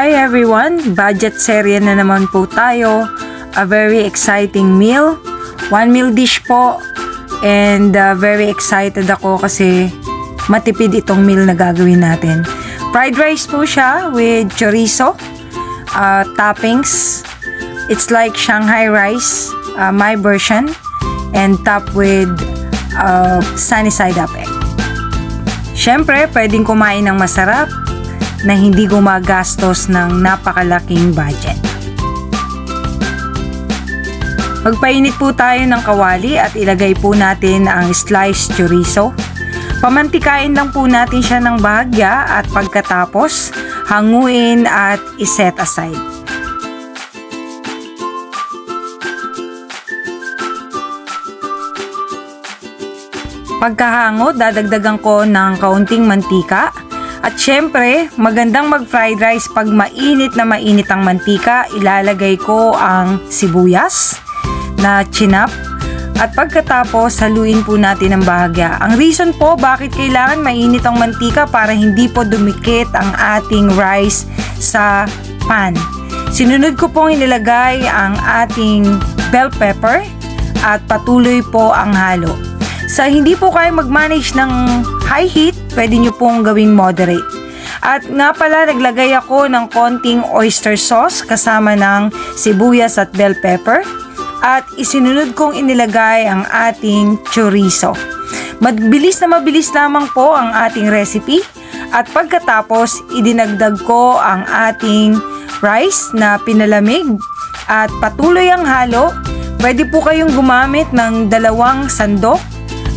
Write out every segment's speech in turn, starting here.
Hi everyone! Budget serye na naman po tayo. A very exciting meal. One meal dish po. And very excited ako kasi matipid itong meal na gagawin natin. Fried rice po siya with chorizo. Toppings. It's like Shanghai rice. My version. And top with sunny side up egg. Siyempre, pwedeng kumain ng masarap na hindi gumagastos ng napakalaking budget. Magpainit po tayo ng kawali at ilagay po natin ang sliced chorizo. Pamantikain lang po natin siya ng bahagya at pagkatapos hanguin at iset aside. Pagkahango, dadagdagan ko ng kaunting mantika. At syempre, magandang mag-fried rice pag mainit na mainit ang mantika. Ilalagay ko ang sibuyas na chinap. At pagkatapos, haluin po natin ang bahagya. Ang reason po bakit kailangan mainit ang mantika para hindi po dumikit ang ating rice sa pan. Sinunod ko pong inilagay ang ating bell pepper at patuloy po ang halo. Sa hindi po kayo mag-manage ng high heat, pwede nyo pong gawing moderate. At nga pala, naglagay ako ng konting oyster sauce kasama ng sibuyas at bell pepper. At isinunod kong inilagay ang ating chorizo. Mabilis lamang po ang ating recipe. At pagkatapos, idinagdag ko ang ating rice na pinalamig. At patuloy ang halo. Pwede po kayong gumamit ng 2 sandok.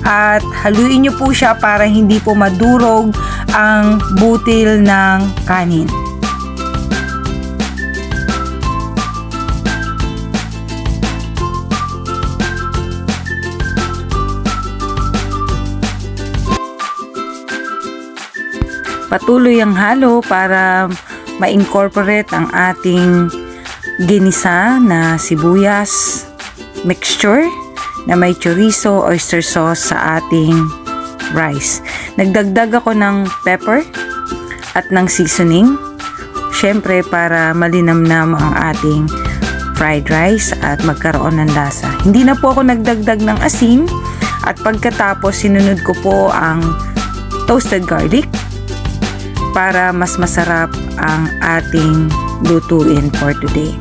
At haluin nyo po siya para hindi po madurog ang butil ng kanin. Patuloy ang halo para ma-incorporate ang ating ginisa na sibuyas mixture na may chorizo, oyster sauce sa ating rice. Nagdagdag ako ng pepper at ng seasoning. Syempre para malinamnam ang ating fried rice at magkaroon ng lasa. Hindi na po ako nagdagdag ng asin at pagkatapos sinunod ko po ang toasted garlic para mas masarap ang ating lutuin for today.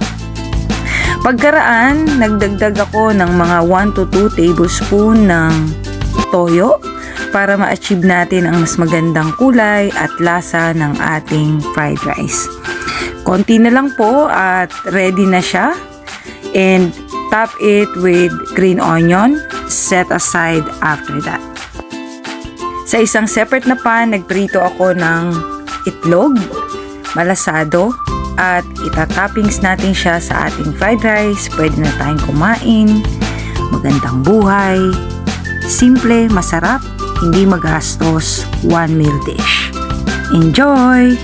Pagkaraan, nagdagdag ako ng mga 1 to 2 tablespoon ng toyo para ma-achieve natin ang mas magandang kulay at lasa ng ating fried rice. Konti na lang po at ready na siya. And top it with green onion, set aside after that. Sa isang separate na pan, nagprito ako ng itlog, malasado, at itatoppings natin siya sa ating fried rice. Pwede na tayong kumain. Magandang buhay. Simple, masarap, hindi magastos. One meal dish. Enjoy!